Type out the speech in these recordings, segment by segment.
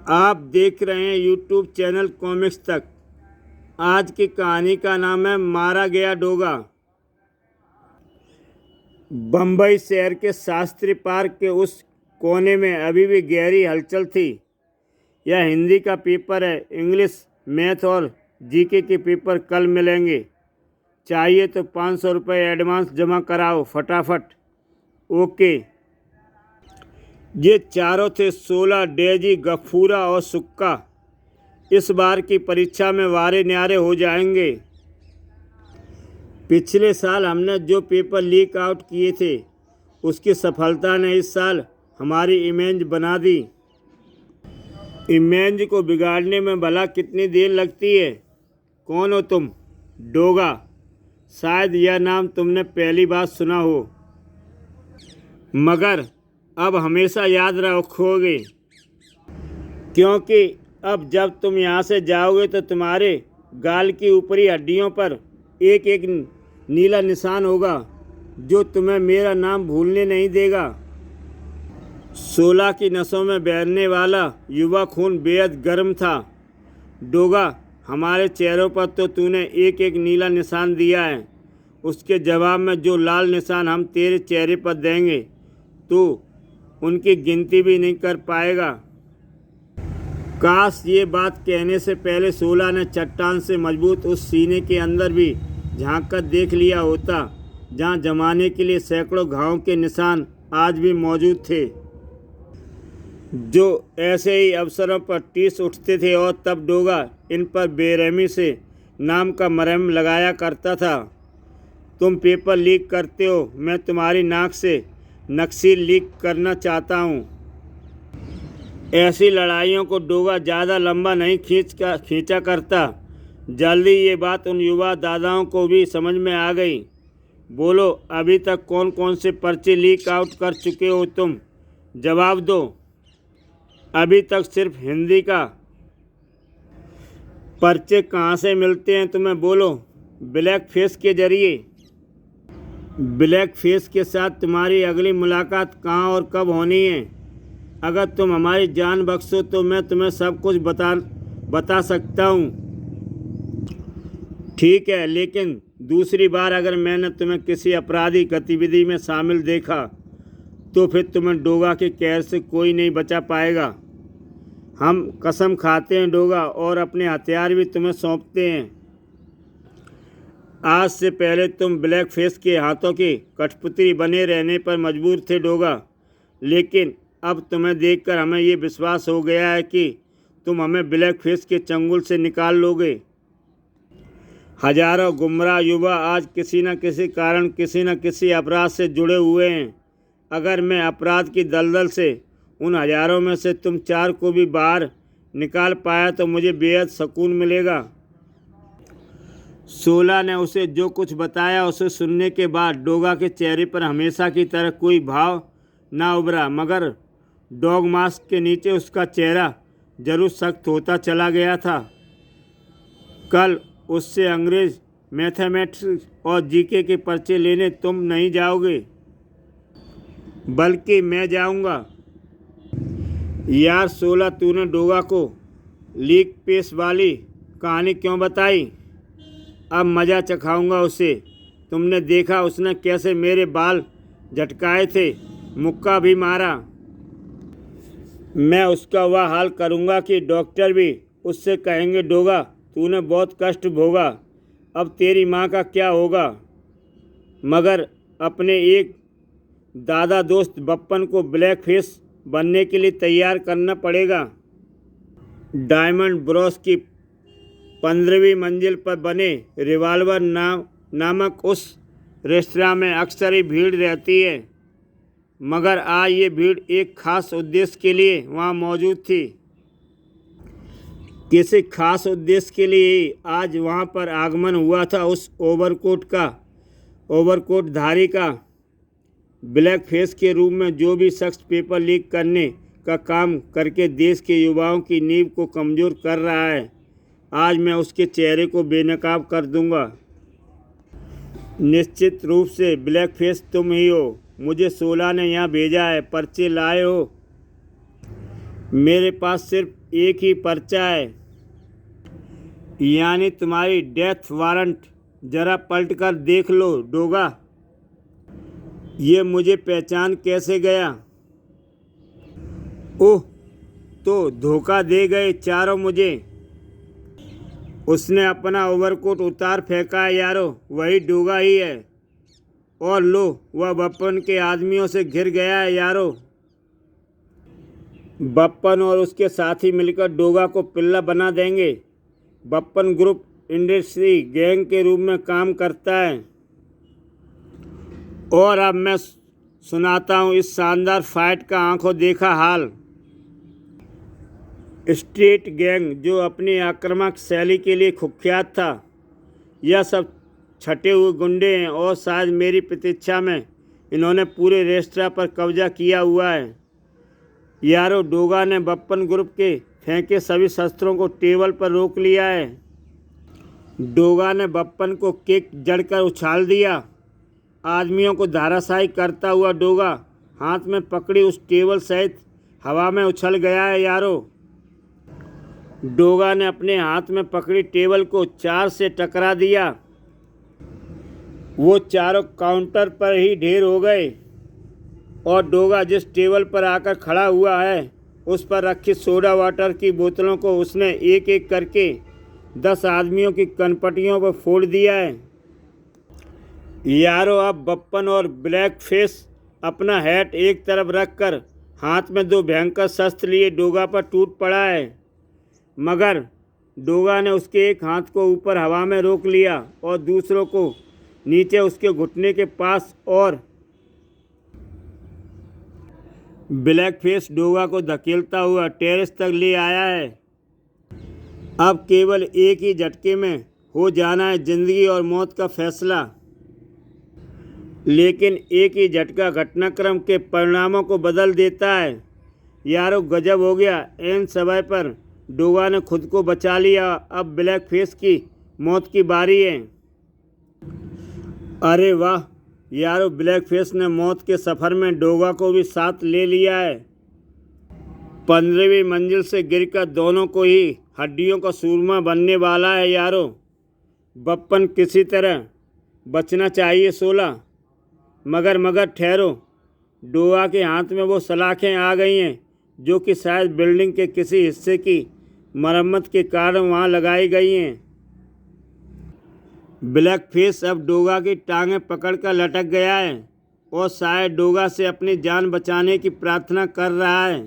आप देख रहे हैं यूट्यूब चैनल कॉमिक्स तक। आज की कहानी का नाम है मारा गया डोगा। बम्बई शहर के शास्त्री पार्क के उस कोने में अभी भी गहरी हलचल थी। यह हिंदी का पेपर है। इंग्लिश, मैथ और जीके के पेपर कल मिलेंगे। चाहिए तो 500 रुपये एडवांस जमा कराओ फटाफट। ओके। ये चारों थे, सोला, डेजी, गफूरा और सुक्का। इस बार की परीक्षा में वारे न्यारे हो जाएंगे। पिछले साल हमने जो पेपर लीक आउट किए थे उसकी सफलता ने इस साल हमारी इमेज बना दी। इमेज को बिगाड़ने में भला कितनी देर लगती है? कौन हो तुम? डोगा। शायद यह नाम तुमने पहली बार सुना हो, मगर अब हमेशा याद रखोगे, क्योंकि अब जब तुम यहाँ से जाओगे तो तुम्हारे गाल की ऊपरी हड्डियों पर एक एक नीला निशान होगा जो तुम्हें मेरा नाम भूलने नहीं देगा। 16 की नसों में बहने वाला युवा खून बेहद गर्म था। डोगा, हमारे चेहरों पर तो तूने एक एक नीला निशान दिया है। उसके जवाब में जो लाल निशान हम तेरे चेहरे पर देंगे तो उनकी गिनती भी नहीं कर पाएगा। काश ये बात कहने से पहले 16 ने चट्टान से मजबूत उस सीने के अंदर भी झांक कर देख लिया होता, जहाँ जमाने के लिए सैकड़ों घावों के निशान आज भी मौजूद थे, जो ऐसे ही अवसरों पर टीस उठते थे। और तब डोगा इन पर बेरहमी से नाम का मरहम लगाया करता था। तुम पेपर लीक करते हो, मैं तुम्हारी नाक से नक्शे लीक करना चाहता हूँ। ऐसी लड़ाइयों को डोगा ज़्यादा लंबा नहीं खींचा करता। जल्दी ये बात उन युवा दादाओं को भी समझ में आ गई। बोलो, अभी तक कौन कौन से पर्चे लीक आउट कर चुके हो तुम? जवाब दो। अभी तक सिर्फ हिंदी का। पर्चे कहाँ से मिलते हैं तुम्हें? बोलो। ब्लैक फेस के जरिए। ब्लैक फेस के साथ तुम्हारी अगली मुलाकात कहाँ और कब होनी है? अगर तुम हमारी जान बख्शो तो मैं तुम्हें सब कुछ बता सकता हूँ। ठीक है, लेकिन दूसरी बार अगर मैंने तुम्हें किसी अपराधी गतिविधि में शामिल देखा तो फिर तुम्हें डोगा के कहर से कोई नहीं बचा पाएगा। हम कसम खाते हैं डोगा, और अपने हथियार भी तुम्हें सौंपते हैं। आज से पहले तुम ब्लैक फेस के हाथों की कठपुतली बने रहने पर मजबूर थे डोगा, लेकिन अब तुम्हें देखकर हमें ये विश्वास हो गया है कि तुम हमें ब्लैक फेस के चंगुल से निकाल लोगे। हजारों गुमराह युवा आज किसी न किसी कारण किसी न किसी अपराध से जुड़े हुए हैं। अगर मैं अपराध की दलदल से उन हजारों में से तुम 4 को भी बाहर निकाल पाया तो मुझे बेहद सुकून मिलेगा। 16 ने उसे जो कुछ बताया उसे सुनने के बाद डोगा के चेहरे पर हमेशा की तरह कोई भाव ना उभरा, मगर डॉग मास्क के नीचे उसका चेहरा जरूर सख्त होता चला गया था। कल उससे अंग्रेज, मैथमेटिक्स और जीके के पर्चे लेने तुम नहीं जाओगे, बल्कि मैं जाऊंगा। यार 16, तूने डोगा को लीक पेश वाली कहानी क्यों बताई? अब मज़ा चखाऊंगा उसे। तुमने देखा उसने कैसे मेरे बाल झटकाए थे, मुक्का भी मारा। मैं उसका वह हाल करूंगा कि डॉक्टर भी उससे कहेंगे डोगा तूने बहुत कष्ट भोगा, अब तेरी माँ का क्या होगा? मगर अपने एक दादा दोस्त बप्पन को ब्लैक फेस बनने के लिए तैयार करना पड़ेगा। डायमंड ब्रोस की 15वीं मंजिल पर बने रिवाल्वर नामक उस रेस्तरां में अक्सर ही भीड़ रहती है, मगर आज ये भीड़ एक खास उद्देश्य के लिए वहाँ मौजूद थी। किसी खास उद्देश्य के लिए आज वहाँ पर आगमन हुआ था उस ओवरकोटधारी का। ब्लैक फेस के रूप में जो भी शख्स पेपर लीक करने का काम करके देश के युवाओं की नींव को कमज़ोर कर रहा है, आज मैं उसके चेहरे को बेनकाब कर दूंगा। निश्चित रूप से ब्लैक फेस तुम ही हो। मुझे 16 ने यहाँ भेजा है। पर्चे लाए हो? मेरे पास सिर्फ एक ही पर्चा है, यानी तुम्हारी डेथ वारंट। जरा पलट कर देख लो डोगा, ये मुझे पहचान कैसे गया? ओह, तो धोखा दे गए चारों मुझे। उसने अपना ओवरकोट उतार फेंका है यारो, वही डोगा ही है। और लो, वह बप्पन के आदमियों से घिर गया है यारो। बप्पन और उसके साथी मिलकर डोगा को पिल्ला बना देंगे। बप्पन ग्रुप इंडस्ट्री गैंग के रूप में काम करता है। और अब मैं सुनाता हूँ इस शानदार फाइट का आंखों देखा हाल। स्ट्रीट गैंग जो अपनी आक्रामक शैली के लिए कुख्यात था, यह सब छटे हुए गुंडे हैं और शायद मेरी प्रतीक्षा में इन्होंने पूरे रेस्तरां पर कब्जा किया हुआ है। यारो, डोगा ने बप्पन ग्रुप के फेंके सभी शस्त्रों को टेबल पर रोक लिया है। डोगा ने बप्पन को किक जड़कर उछाल दिया। आदमियों को धराशायी करता हुआ डोगा हाथ में पकड़ी उस टेबल सहित हवा में उछल गया है यारो। डोगा ने अपने हाथ में पकड़ी टेबल को 4 से टकरा दिया। वो चारों काउंटर पर ही ढेर हो गए और डोगा जिस टेबल पर आकर खड़ा हुआ है उस पर रखी सोडा वाटर की बोतलों को उसने एक एक करके 10 आदमियों की कनपटियों पर फोड़ दिया है। यारो, अब बप्पन और ब्लैक फेस अपना हैट एक तरफ रखकर हाथ में 2 भयंकर शस्त्र लिए डोगा पर टूट पड़ा है। मगर डोगा ने उसके एक हाथ को ऊपर हवा में रोक लिया और दूसरों को नीचे उसके घुटने के पास, और ब्लैक फेस डोगा को धकेलता हुआ टेरेस तक ले आया है। अब केवल एक ही झटके में हो जाना है जिंदगी और मौत का फैसला। लेकिन एक ही झटका घटनाक्रम के परिणामों को बदल देता है। यारो, गजब हो गया। एन समय पर डोगा ने खुद को बचा लिया। अब ब्लैक फेस की मौत की बारी है। अरे वाह यारो, ब्लैक फेस ने मौत के सफ़र में डोगा को भी साथ ले लिया है। 15वीं मंजिल से गिरकर दोनों को ही हड्डियों का सूरमा बनने वाला है यारो। बप्पन किसी तरह बचना चाहिए 16, मगर ठहरो। डोगा के हाथ में वो सलाखें आ गई हैं जो कि शायद बिल्डिंग के किसी हिस्से की मरम्मत के कारण वहाँ लगाई गई हैं। ब्लैक फेस अब डोगा की टांगें पकड़कर लटक गया है और शायद डोगा से अपनी जान बचाने की प्रार्थना कर रहा है।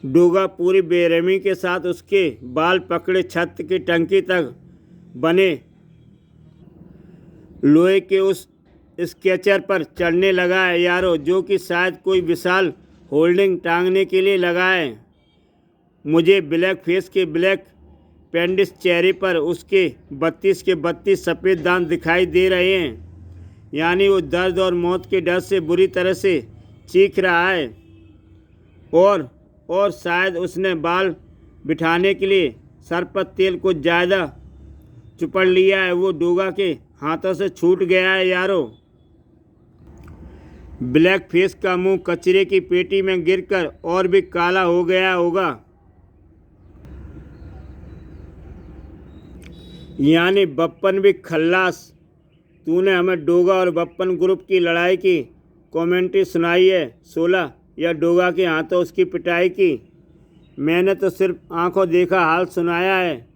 डोगा पूरी बेरहमी के साथ उसके बाल पकड़े छत की टंकी तक बने लोहे के उस स्केचर पर चढ़ने लगा है यारो, जो कि शायद कोई विशाल होल्डिंग टांगने के लिए लगा है। मुझे ब्लैक फेस के ब्लैक पेंडिस चेहरे पर उसके 32 के 32 सफ़ेद दांत दिखाई दे रहे हैं। यानी वो दर्द और मौत के डर से बुरी तरह से चीख रहा है। और शायद उसने बाल बिठाने के लिए सर पर तेल को ज़्यादा चुपड़ लिया है। वो डोगा के हाथों से छूट गया है यारो। ब्लैक फेस का मुंह कचरे की पेटी में गिरकर और भी काला हो गया होगा। यानी बप्पन भी खल्लास। तूने हमें डोगा और बप्पन ग्रुप की लड़ाई की कमेंट्री सुनाई है 16, या डोगा के हाथों उसकी पिटाई की? मैंने तो सिर्फ आंखों देखा हाल सुनाया है।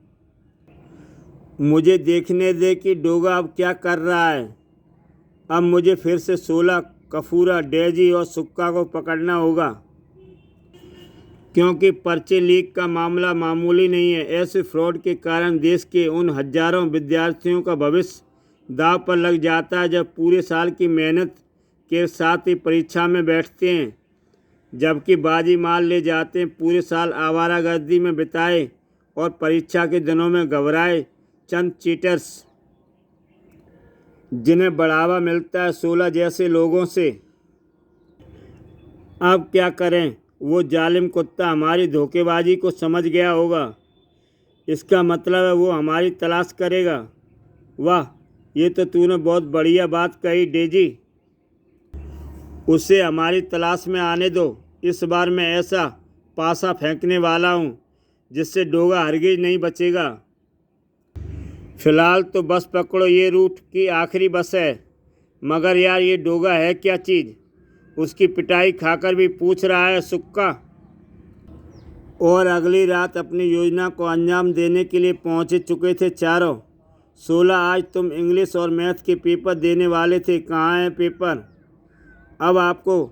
मुझे देखने दे कि डोगा अब क्या कर रहा है। अब मुझे फिर से 16, कफूरा, डेजी और सुक्का को पकड़ना होगा, क्योंकि पर्चे लीक का मामला मामूली नहीं है। ऐसे फ्रॉड के कारण देश के उन हजारों विद्यार्थियों का भविष्य दांव पर लग जाता है जब पूरे साल की मेहनत के साथ ही परीक्षा में बैठते हैं, जबकि बाजी मार ले जाते हैं। पूरे साल आवारागर्दी में बिताए और परीक्षा के दिनों में घबराए चंद चीटर्स, जिन्हें बढ़ावा मिलता है 16 जैसे लोगों से। अब क्या करें? वो जालिम कुत्ता हमारी धोखेबाजी को समझ गया होगा। इसका मतलब है वो हमारी तलाश करेगा। वाह, ये तो तूने बहुत बढ़िया बात कही डेजी। उसे हमारी तलाश में आने दो। इस बार मैं ऐसा पासा फेंकने वाला हूँ जिससे डोगा हरगिज नहीं बचेगा। फ़िलहाल तो बस पकड़ो, ये रूट की आखिरी बस है। मगर यार ये डोगा है क्या चीज़, उसकी पिटाई खाकर भी पूछ रहा है सुक्का। और अगली रात अपनी योजना को अंजाम देने के लिए पहुंच चुके थे चारों। 16 आज तुम इंग्लिश और मैथ के पेपर देने वाले थे, कहाँ है पेपर? अब आपको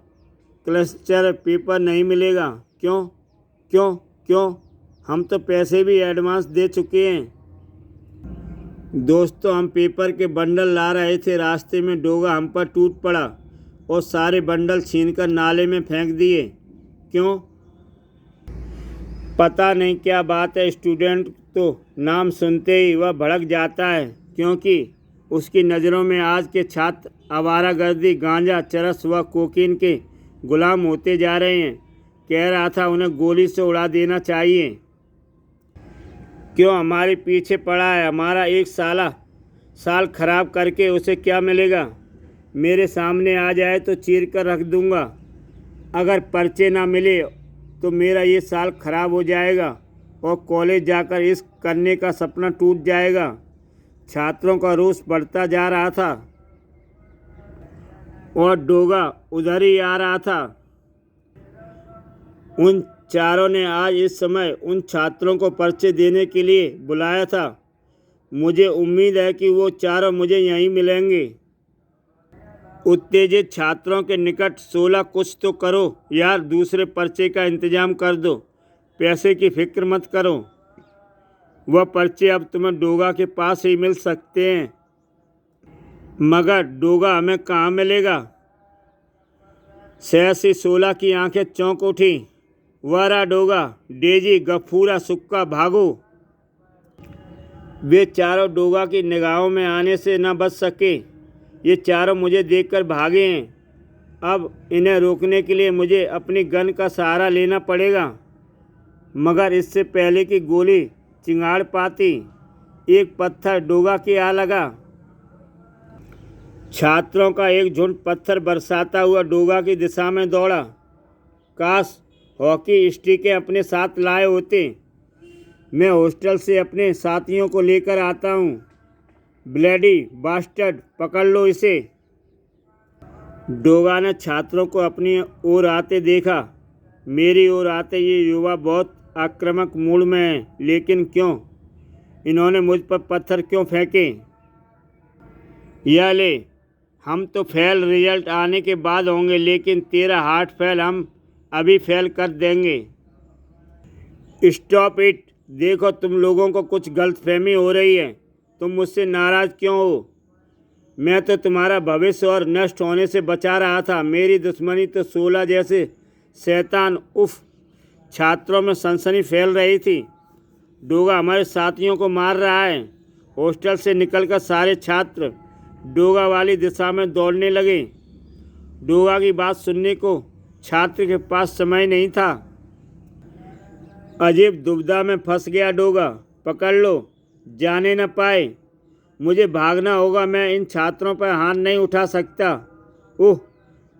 क्लस्टर पेपर नहीं मिलेगा। क्यों क्यों क्यों? हम तो पैसे भी एडवांस दे चुके हैं। दोस्तों, हम पेपर के बंडल ला रहे थे, रास्ते में डोगा हम पर टूट पड़ा और सारे बंडल छीनकर नाले में फेंक दिए। क्यों? पता नहीं क्या बात है, स्टूडेंट तो नाम सुनते ही वह भड़क जाता है, क्योंकि उसकी नज़रों में आज के छात्र आवारागर्दी, गांजा, चरस व कोकीन के गुलाम होते जा रहे हैं। कह रहा था उन्हें गोली से उड़ा देना चाहिए। क्यों हमारे पीछे पड़ा है? हमारा एक साल खराब करके उसे क्या मिलेगा? मेरे सामने आ जाए तो चीर कर रख दूंगा। अगर पर्चे ना मिले तो मेरा ये साल खराब हो जाएगा और कॉलेज जाकर इस करने का सपना टूट जाएगा। छात्रों का रोष बढ़ता जा रहा था और डोगा उधर ही आ रहा था। उन चारों ने आज इस समय उन छात्रों को पर्चे देने के लिए बुलाया था। मुझे उम्मीद है कि वो चारों मुझे यहीं मिलेंगे। उत्तेजित छात्रों के निकट 16 कुछ तो करो यार, दूसरे पर्चे का इंतजाम कर दो। पैसे की फिक्र मत करो, वह पर्चे अब तुम्हें डोगा के पास ही मिल सकते हैं। मगर डोगा हमें कहाँ मिलेगा? सहसी 16 की आंखें चौंक उठी। वारा डोगा, डेजी, गफूरा, सुक्का, भागो। वे चारों डोगा की निगाहों में आने से न बच सके। ये चारों मुझे देखकर भागे हैं। अब इन्हें रोकने के लिए मुझे अपनी गन का सहारा लेना पड़ेगा। मगर इससे पहले कि गोली चिंगाड़ पाती, एक पत्थर डोगा के आ लगा। छात्रों का एक झुंड पत्थर बरसाता हुआ डोगा की दिशा में दौड़ा। काश हॉकी स्टिकें अपने साथ लाए होते। मैं हॉस्टल से अपने साथियों को लेकर आता हूँ। ब्लेडी बास्टर्ड, पकड़ लो इसे। डोगा ने छात्रों को अपनी ओर आते देखा। मेरी ओर आते ये युवा बहुत आक्रामक मूड में है, लेकिन क्यों? इन्होंने मुझ पर पत्थर क्यों फेंके? या ले, हम तो फेल रिजल्ट आने के बाद होंगे, लेकिन तेरा हार्ट फेल हम अभी फेल कर देंगे। Stop it. देखो, तुम लोगों को कुछ गलतफहमी हो रही है। तुम मुझसे नाराज़ क्यों हो? मैं तो तुम्हारा भविष्य और नष्ट होने से बचा रहा था। मेरी दुश्मनी तो 16 जैसे शैतान। उफ! छात्रों में सनसनी फैल रही थी। डोगा हमारे साथियों को मार रहा है। हॉस्टल से निकलकर सारे छात्र डोगा वाली दिशा में दौड़ने लगे। डोगा की बात सुनने को छात्र के पास समय नहीं था। अजीब दुविधा में फंस गया डोगा। पकड़ लो, जाने न पाए। मुझे भागना होगा, मैं इन छात्रों पर हाथ नहीं उठा सकता। ओह,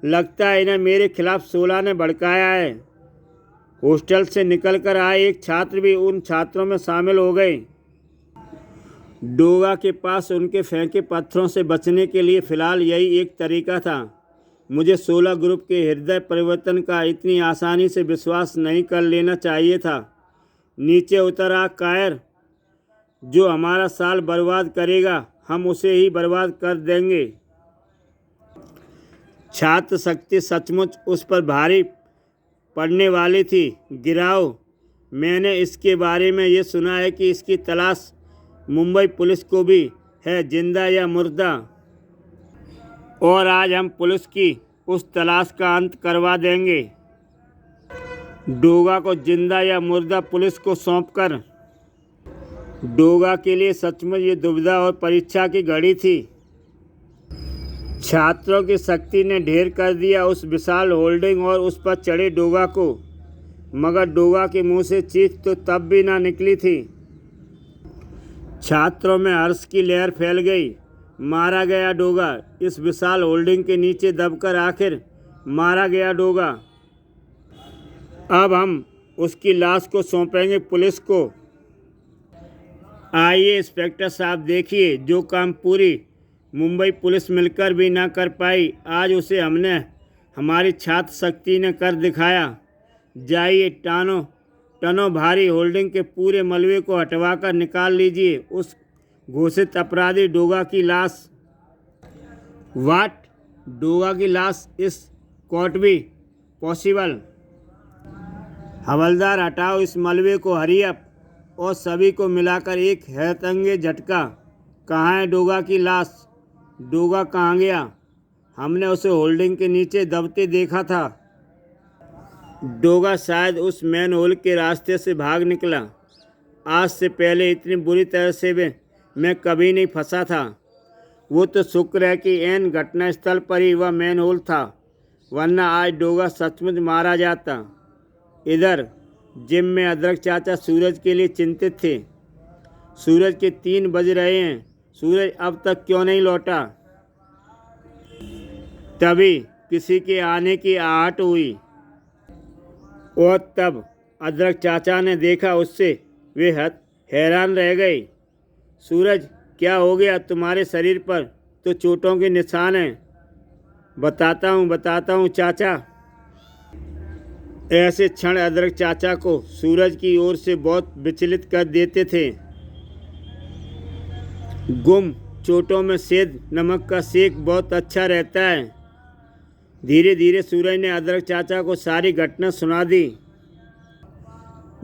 लगता है इन्हें मेरे खिलाफ 16 ने भड़काया है। हॉस्टल से निकलकर आए एक छात्र भी उन छात्रों में शामिल हो गए। डोगा के पास उनके फेंके पत्थरों से बचने के लिए फ़िलहाल यही एक तरीका था। मुझे 16 ग्रुप के हृदय परिवर्तन का इतनी आसानी से विश्वास नहीं कर लेना चाहिए था। नीचे उतर आ कायर, जो हमारा साल बर्बाद करेगा हम उसे ही बर्बाद कर देंगे। छात्र शक्ति सचमुच उस पर भारी पड़ने वाली थी। गिराओ। मैंने इसके बारे में ये सुना है कि इसकी तलाश मुंबई पुलिस को भी है, जिंदा या मुर्दा। और आज हम पुलिस की उस तलाश का अंत करवा देंगे। डोगा को जिंदा या मुर्दा पुलिस को सौंपकर। डोगा के लिए सचमुच ये दुविधा और परीक्षा की घड़ी थी। छात्रों की शक्ति ने ढेर कर दिया उस विशाल होल्डिंग और उस पर चढ़े डोगा को। मगर डोगा के मुंह से चीख तो तब भी ना निकली थी। छात्रों में हर्ष की लहर फैल गई। मारा गया डोगा। इस विशाल होल्डिंग के नीचे दबकर आखिर मारा गया डोगा। अब हम उसकी लाश को सौंपेंगे पुलिस को। आइए इंस्पेक्टर साहब, देखिए जो काम पूरी मुंबई पुलिस मिलकर भी ना कर पाई, आज उसे हमने हमारी छात्र शक्ति ने कर दिखाया। जाइए, टनों भारी होल्डिंग के पूरे मलबे को हटवाकर निकाल लीजिए उस घोषित अपराधी डोगा की लाश। वाट? डोगा की लाश? इस कॉट बी पॉसिबल? हवलदार, हटाओ इस मलबे को, हरी अप। और सभी को मिलाकर एक हैरतअंगेज झटका। कहाँ है डोगा की लाश? डोगा कहाँ गया? हमने उसे होल्डिंग के नीचे दबते देखा था। डोगा शायद उस मैन होल के रास्ते से भाग निकला। आज से पहले इतनी बुरी तरह से मैं कभी नहीं फंसा था। वो तो शुक्र है कि एन घटनास्थल पर ही वह मैन होल था, वरना आज डोगा सचमुच मारा जाता। इधर जिम में अदरक चाचा सूरज के लिए चिंतित थे। सूरज के 3 बज रहे हैं, सूरज अब तक क्यों नहीं लौटा? तभी किसी के आने की आहट हुई और तब अदरक चाचा ने देखा उससे वे हैरान रह गए। सूरज, क्या हो गया? तुम्हारे शरीर पर तो चोटों के निशान हैं। बताता हूँ चाचा। ऐसे क्षण अदरक चाचा को सूरज की ओर से बहुत विचलित कर देते थे। गुम चोटों में सेंध नमक का सेक बहुत अच्छा रहता है। धीरे धीरे सूरज ने अदरक चाचा को सारी घटना सुना दी।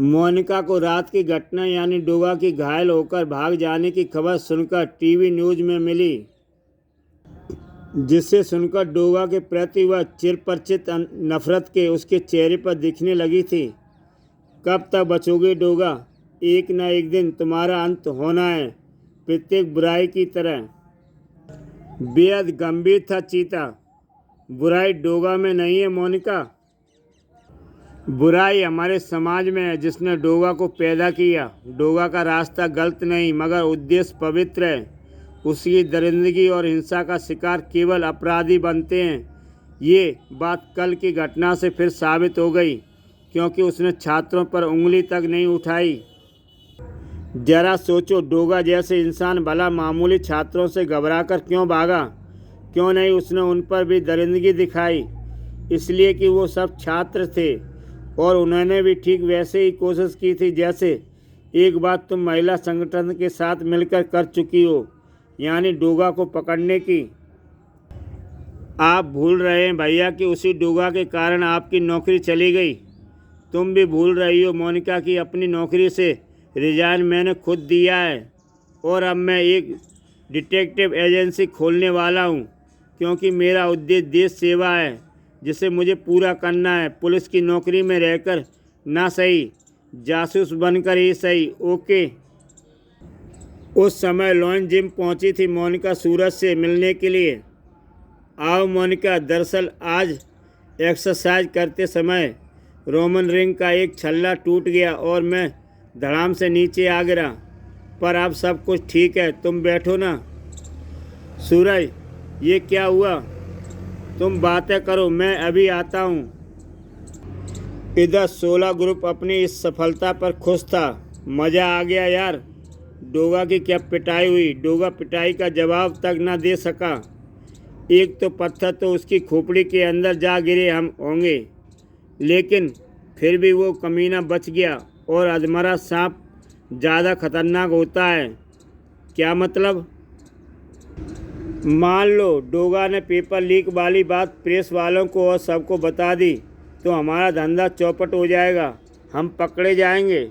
मोनिका को रात की घटना यानी डोगा की घायल होकर भाग जाने की खबर सुनकर टीवी न्यूज़ में मिली, जिसे सुनकर डोगा के प्रति वह चिरपरिचित नफरत के उसके चेहरे पर दिखने लगी थी। कब तक बचोगे डोगा? एक न एक दिन तुम्हारा अंत होना है, प्रत्येक बुराई की तरह। बेहद गंभीर था चीता। बुराई डोगा में नहीं है मोनिका, बुराई हमारे समाज में है जिसने डोगा को पैदा किया। डोगा का रास्ता गलत नहीं, मगर उद्देश्य पवित्र है। उसकी दरिंदगी और हिंसा का शिकार केवल अपराधी बनते हैं। ये बात कल की घटना से फिर साबित हो गई, क्योंकि उसने छात्रों पर उंगली तक नहीं उठाई। जरा सोचो, डोगा जैसे इंसान भला मामूली छात्रों से घबराकर क्यों भागा? क्यों नहीं उसने उन पर भी दरिंदगी दिखाई? इसलिए कि वो सब छात्र थे और उन्होंने भी ठीक वैसे ही कोशिश की थी जैसे एक बात तुम महिला संगठन के साथ मिलकर कर चुकी हो, यानी डोगा को पकड़ने की। आप भूल रहे हैं भैया कि उसी डोगा के कारण आपकी नौकरी चली गई। तुम भी भूल रही हो मोनिका कि अपनी नौकरी से रिजाइन मैंने खुद दिया है और अब मैं एक डिटेक्टिव एजेंसी खोलने वाला हूँ, क्योंकि मेरा उद्देश्य देश सेवा है जिसे मुझे पूरा करना है। पुलिस की नौकरी में रहकर ना सही, जासूस बनकर ही सही। ओके। उस समय लॉन जिम पहुंची थी मोनिका सूरज से मिलने के लिए। आओ मोनिका, दरअसल आज एक्सरसाइज करते समय रोमन रिंग का एक छल्ला टूट गया और मैं धड़ाम से नीचे आ गिरा, पर अब सब कुछ ठीक है। तुम बैठो ना। सूरज, ये क्या हुआ? तुम बातें करो, मैं अभी आता हूँ। इधर 16 ग्रुप अपनी इस सफलता पर खुश था। मज़ा आ गया यार। डोगा की क्या पिटाई हुई। डोगा पिटाई का जवाब तक न दे सका। एक तो पत्थर तो उसकी खोपड़ी के अंदर जा गिरे हम होंगे, लेकिन फिर भी वो कमीना बच गया। और अधमरा सांप ज़्यादा खतरनाक होता है। क्या मतलब? मान लो डोगा ने पेपर लीक वाली बात प्रेस वालों को और सबको बता दी तो हमारा धंधा चौपट हो जाएगा, हम पकड़े जाएंगे।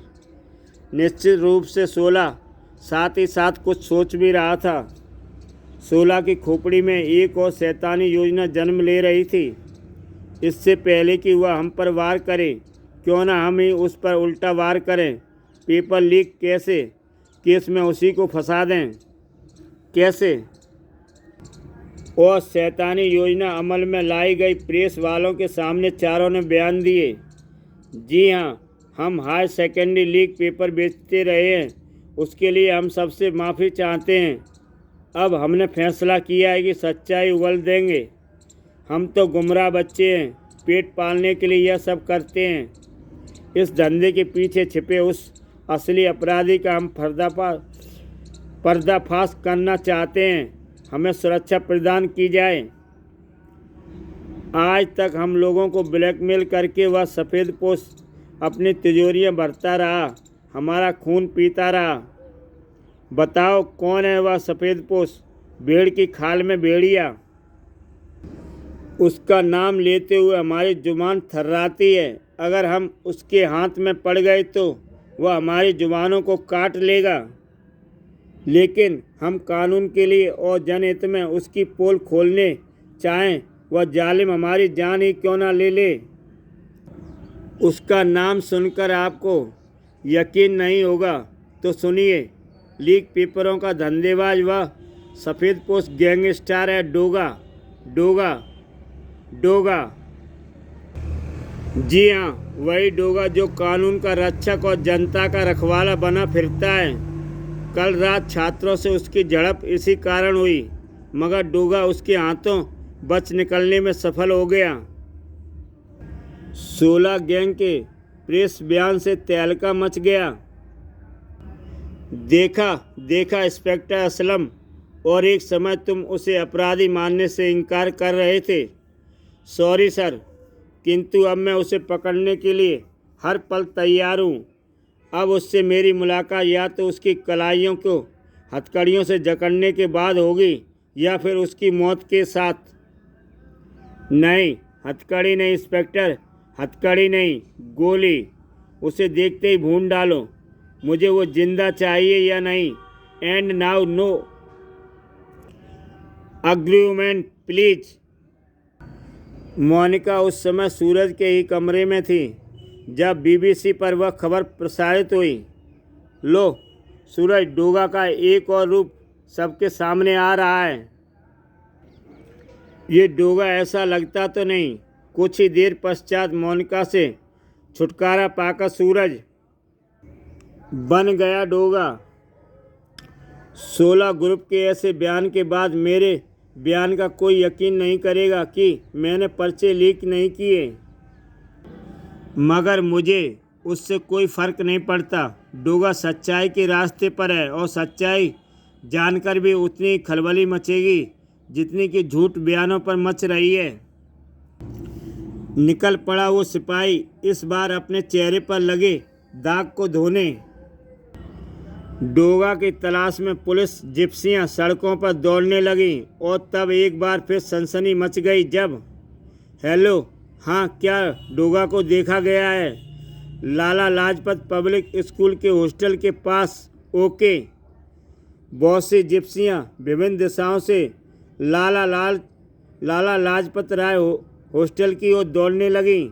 निश्चित रूप से 16 साथ ही साथ कुछ सोच भी रहा था। 16 की खोपड़ी में एक और शैतानी योजना जन्म ले रही थी। इससे पहले कि वह हम पर वार करे, क्यों ना हम ही उस पर उल्टा वार करें। पेपर लीक कैसे केस में उसी को फंसा दें। कैसे? और शैतानी योजना अमल में लाई गई। प्रेस वालों के सामने चारों ने बयान दिए। जी हाँ, हम हाई सेकेंडरी लीग पेपर बेचते रहे हैं, उसके लिए हम सबसे माफ़ी चाहते हैं। अब हमने फैसला किया है कि सच्चाई उगल देंगे। हम तो गुमराह बच्चे हैं, पेट पालने के लिए यह सब करते हैं। इस धंधे के पीछे छिपे उस असली अपराधी का हम पर्दाफाश करना चाहते हैं। हमें सुरक्षा प्रदान की जाए। आज तक हम लोगों को ब्लैकमेल करके वह सफ़ेदपोश अपनी तिजोरियां भरता रहा, हमारा खून पीता रहा। बताओ कौन है वह सफ़ेदपोश, भेड़ की खाल में भेड़िया। उसका नाम लेते हुए हमारी जुबान थर्राती है। अगर हम उसके हाथ में पड़ गए तो वह हमारी जुबानों को काट लेगा। लेकिन हम कानून के लिए और जनहित में उसकी पोल खोलने चाहें, वह जालिम हमारी जान ही क्यों ना ले ले। उसका नाम सुनकर आपको यकीन नहीं होगा तो सुनिए। लीक पेपरों का धंधेबाज वह सफ़ेदपोश गैंगस्टर है, डोगा डोगा डोगा। जी हाँ, वही डोगा जो कानून का रक्षक और जनता का रखवाला बना फिरता है। कल रात छात्रों से उसकी झड़प इसी कारण हुई, मगर डोगा उसके हाथों बच निकलने में सफल हो गया। 16 गैंग के प्रेस बयान से तहलका मच गया। देखा इंस्पेक्टर असलम, और एक समय तुम उसे अपराधी मानने से इनकार कर रहे थे। सॉरी सर, किंतु अब मैं उसे पकड़ने के लिए हर पल तैयार हूँ। अब उससे मेरी मुलाकात या तो उसकी कलाइयों को हथकड़ियों से जकड़ने के बाद होगी या फिर उसकी मौत के साथ। नहीं, हथकड़ी नहीं इंस्पेक्टर, हथकड़ी नहीं, गोली। उसे देखते ही भून डालो। मुझे वो जिंदा चाहिए या नहीं। And now no agreement please. Monica उस समय सूरज के ही कमरे में थी जब बीबीसी पर वह खबर प्रसारित हुई। लो, सूरज डोगा का एक और रूप सबके सामने आ रहा है। ये डोगा ऐसा लगता तो नहीं। कुछ ही देर पश्चात मोनिका से छुटकारा पाकर सूरज बन गया डोगा। 16 ग्रुप के ऐसे बयान के बाद मेरे बयान का कोई यकीन नहीं करेगा कि मैंने पर्चे लीक नहीं किए, मगर मुझे उससे कोई फ़र्क नहीं पड़ता। डोगा सच्चाई के रास्ते पर है और सच्चाई जानकर भी उतनी खलबली मचेगी जितनी कि झूठ बयानों पर मच रही है। निकल पड़ा वो सिपाही, इस बार अपने चेहरे पर लगे दाग को धोने। डोगा की तलाश में पुलिस जिप्सियां सड़कों पर दौड़ने लगीं और तब एक बार फिर सनसनी मच गई जब हेलो, हाँ, क्या डोगा को देखा गया है? लाला लाजपत पब्लिक स्कूल के हॉस्टल के पास। ओके। बहुत सी जिप्सियां विभिन्न दिशाओं से लाला लाजपत राय हॉस्टल की ओर दौड़ने लगीं।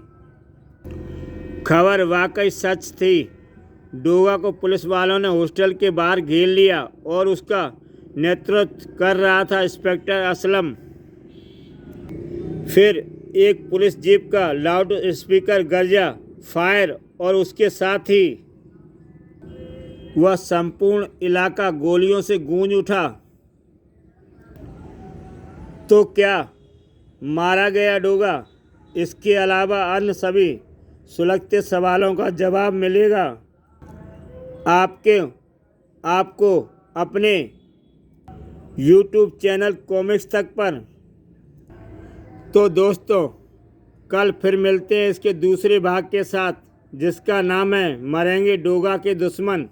खबर वाकई सच थी। डोगा को पुलिस वालों ने हॉस्टल के बाहर घेर लिया और उसका नेतृत्व कर रहा था इंस्पेक्टर असलम। फिर एक पुलिस जीप का लाउड स्पीकर गर्जा, फायर, और उसके साथ ही वह संपूर्ण इलाका गोलियों से गूंज उठा। तो क्या मारा गया डोगा? इसके अलावा अन्य सभी सुलगते सवालों का जवाब मिलेगा आपको अपने YouTube चैनल कॉमिक्स तक पर। तो दोस्तों, कल फिर मिलते हैं इसके दूसरे भाग के साथ, जिसका नाम है मरेंगे डोगा के दुश्मन।